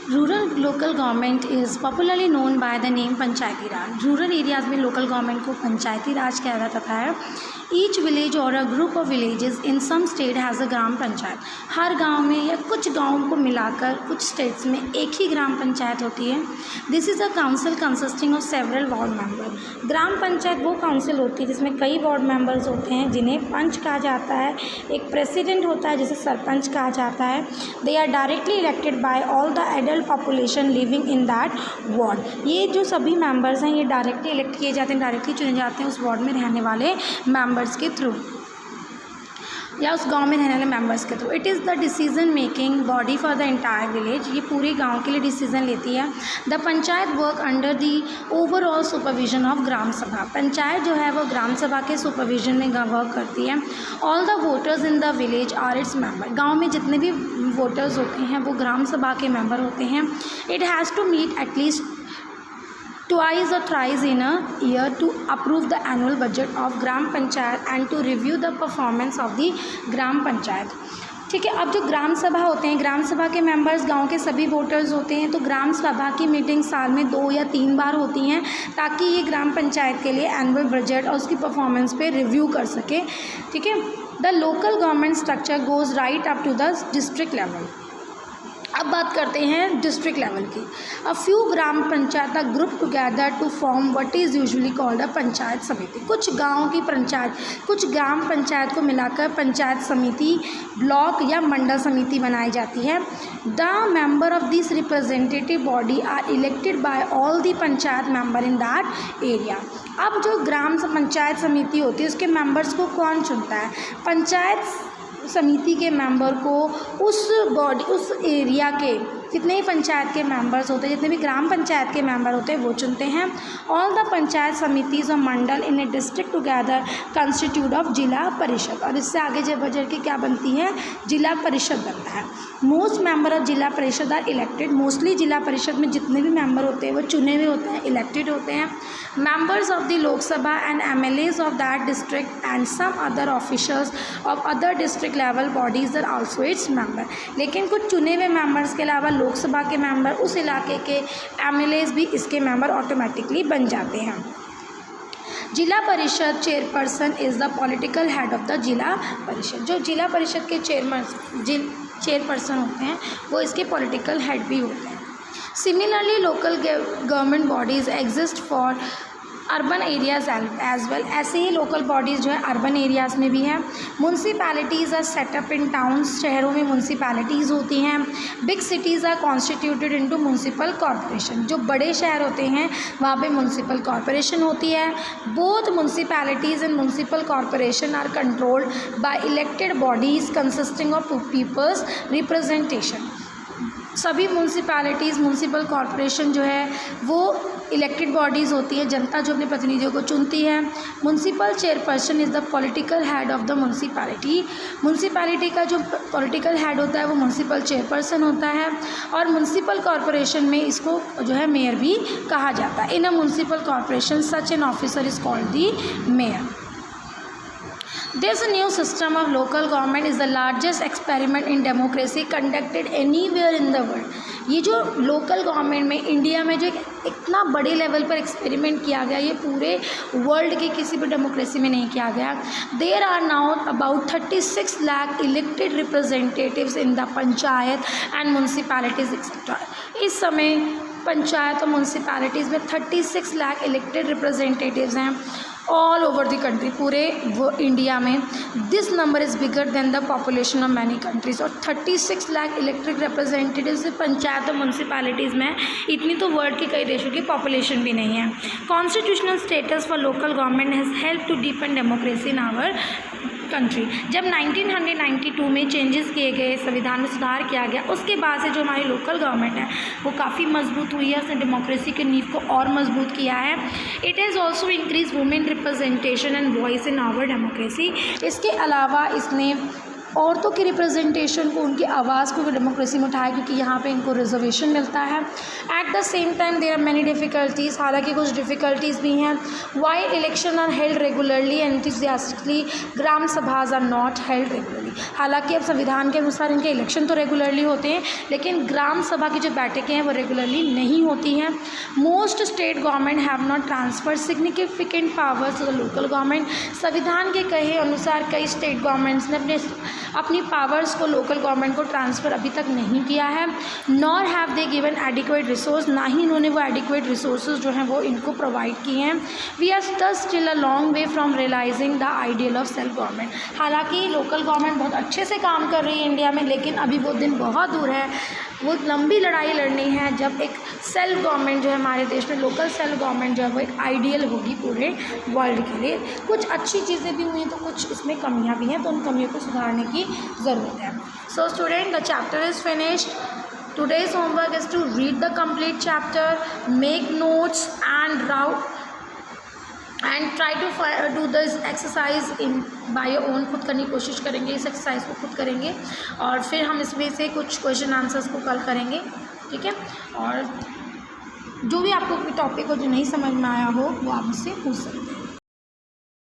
Rural local government is popularly known by the name Panchayati Raj. Rural areas में local government को पंचायती राज कहा जाता है। Each village or a group of villages in some state has a gram panchayat. हर गांव में या कुछ गाँव को मिलाकर कुछ स्टेट्स में एक ही ग्राम पंचायत होती है। This is a council consisting of several ward member. Gram panchayat वो काउंसिल होती है जिसमें कई वार्ड मेंबर्स होते हैं जिन्हें पंच कहा जाता है। एक प्रेसिडेंट होता है जिसे सरपंच कहा जाता है। They are directly elected by all the adult population living in that ward. ये जो सभी मेंबर्स हैं ये डायरेक्टली इलेक्ट किए जाते हैं, डायरेक्टली चुने जाते हैं उस वार्ड में रहने वाले मेंबर्स के थ्रू या उस गांव में रहने वाले मेंबर्स के through. It is the decision making body for the entire village. ये पूरे गांव के लिए डिसीजन लेती है। The panchayat work under the overall supervision of gram sabha. Panchayat जो है वो ग्राम सभा के सुपरविजन में वर्क करती है। All the voters in the village are its member. गाँव में जितने भी वोटर्स होते हैं वो ग्राम सभा के मेंबर होते हैं। It has to meet at least twice or thrice in a year to approve the annual budget of gram panchayat and to review the performance of the ग्राम पंचायत। ठीक है, अब जो ग्राम सभा होते हैं, ग्राम सभा के मेंबर्स गांव के सभी वोटर्स होते हैं। तो ग्राम सभा की मीटिंग साल में 2 या 3 बार होती हैं ताकि ये ग्राम पंचायत के लिए एनुअल बजट और उसकी परफॉर्मेंस पे रिव्यू कर सके। ठीक है, the local government structure goes right up to the district level. अब बात करते हैं डिस्ट्रिक्ट लेवल की। A few gram panchayat group together to form what is usually called a panchayat samiti. कुछ गांव की पंचायत, कुछ ग्राम पंचायत को मिलाकर पंचायत समिति, ब्लॉक या मंडल समिति बनाई जाती है। The member of this representative body are elected by all the panchayat member in that area. अब जो ग्राम पंचायत समिति होती है उसके मेंबर्स को कौन चुनता है? पंचायत समिति के मेंबर को उस एरिया के जितने भी पंचायत के मेंबर्स होते हैं, जितने भी ग्राम पंचायत के मेंबर होते हैं वो चुनते हैं। ऑल द पंचायत समितिज और mandal in a district together constitute of zila parishad. और इससे आगे जब बजट की क्या बनती है? जिला परिषद बनता है। मोस्ट मेंबर ऑफ जिला परिषद आर इलेक्टेड। मोस्टली जिला परिषद में जितने भी मेंबर होते हैं वो चुने हुए होते हैं, इलेक्टेड होते हैं। Members of the Lok Sabha and MLAs of that district and some other officers of other district level bodies are also its member. लेकिन कुछ चुने हुए मेंबर्स के अलावा लोकसभा के मेंबर, उस इलाके के MLAs भी इसके मेंबर ऑटोमेटिकली बन जाते हैं। जिला परिषद chairperson is the political head of the जिला परिषद। जो जिला परिषद के चेयरपर्सन होते हैं वो इसके पॉलिटिकल हेड भी होते हैं। Similarly local government bodies exist for urban areas as well. ऐसे ही लोकल बॉडीज़ जो है अर्बन एरियाज़ में भी हैं। Municipalities are set up in towns. शहरों में म्यूनसिपैलिटीज़ होती हैं। Big cities are constituted into municipal corporation. जो बड़े शहर होते हैं वहाँ पे म्यूनसिपल कॉरपोरेशन होती है। Both municipalities and municipal corporation are controlled by elected bodies consisting of people's representation. सभी म्यूनसिपैलिटीज़, म्यूनसिपल कॉरपोरेशन जो है वो इलेक्टेड बॉडीज़ होती है, जनता जो अपने प्रतिनिधियों को चुनती है। Municipal chairperson is the political head of the municipality. Municipality का जो पॉलिटिकल हेड होता है वो म्यूनसिपल चेयरपर्सन होता है। और म्यूनसिपल कॉरपोरेशन में इसको जो है मेयर भी कहा जाता है। In a municipal corporation such an officer is called the mayor. This new system of local government is the largest experiment in democracy conducted anywhere in the world. ये जो लोकल गवर्नमेंट में India में जो इतना बड़े level पर experiment किया गया ये पूरे वर्ल्ड के किसी भी डेमोक्रेसी में नहीं किया गया। There are now about 36 lakh elected representatives in the panchayat and municipalities etcetera. इस समय पंचायत और म्यूनसिपैलिटीज़ में 36 लाख इलेक्टेड रिप्रेजेंटेटिव्स हैं ऑल ओवर द कंट्री, पूरे इंडिया में। This number is bigger than the population of many countries. और 36 लाख इलेक्टेड रिप्रेजेंटेटिव्स पंचायत और municipalities में, इतनी तो वर्ल्ड के कई देशों की पॉपुलेशन भी नहीं है। Constitutional status for local government has help to deepen democracy in our country. जब 1992 में चेंजेस किए गए, संविधान में सुधार किया गया, उसके बाद से जो हमारी लोकल गवर्नमेंट है वो काफ़ी मजबूत हुई है। उसने डेमोक्रेसी के नींव को और मजबूत किया है। It has also increase women representation and voice in our democracy. इसके अलावा इसने औरतों की रिप्रेजेंटेशन को, उनकी आवाज़ को डेमोक्रेसी में उठाया, क्योंकि यहाँ पे इनको रिजर्वेशन मिलता है। At the same time there are many difficulties, हालांकि कुछ डिफ़िकल्टीज़ भी हैं। While election are held regularly and enthusiastically, gram sabhas are not held regularly. हालांकि अब संविधान के अनुसार इनके इलेक्शन तो रेगुलरली होते हैं, लेकिन ग्राम सभा की जो बैठकें हैं वो रेगुलरली नहीं होती हैं। Most state government have not transfer significant powers to the local government. संविधान के कहे अनुसार कई स्टेट गवर्नमेंट्स ने अपनी पावर्स को लोकल गवर्नमेंट को ट्रांसफ़र अभी तक नहीं किया है। Nor have they given adequate resource, ना ही इन्होंने वो एडिक्वेट रिसोर्सेज जो हैं वो इनको प्रोवाइड किए हैं। We are thus still a long way from realising the ideal of self government. हालांकि लोकल गवर्नमेंट बहुत अच्छे से काम कर रही है इंडिया में, लेकिन अभी वो दिन बहुत दूर है। वो लंबी लड़ाई लड़नी है जब एक सेल्फ गवर्नमेंट जो है हमारे देश में, लोकल सेल्फ गवर्नमेंट जो है वो एक आइडियल होगी पूरे वर्ल्ड के लिए। कुछ अच्छी चीज़ें भी हुई हैं तो कुछ इसमें कमियां भी हैं, तो उन कमियों को सुधारने की ज़रूरत है। So student, the chapter is finished. Today's homework is to read the complete chapter, make notes and try to do this exercise in by your own. खुद करने की कोशिश करेंगे, इस एक्सरसाइज को खुद करेंगे और फिर हम इसमें से कुछ क्वेश्चन आंसर्स को कल करेंगे, ठीक है। और जो भी आपको टॉपिक को जो नहीं समझ में आया हो वो आप मुझसे पूछ सकते हैं।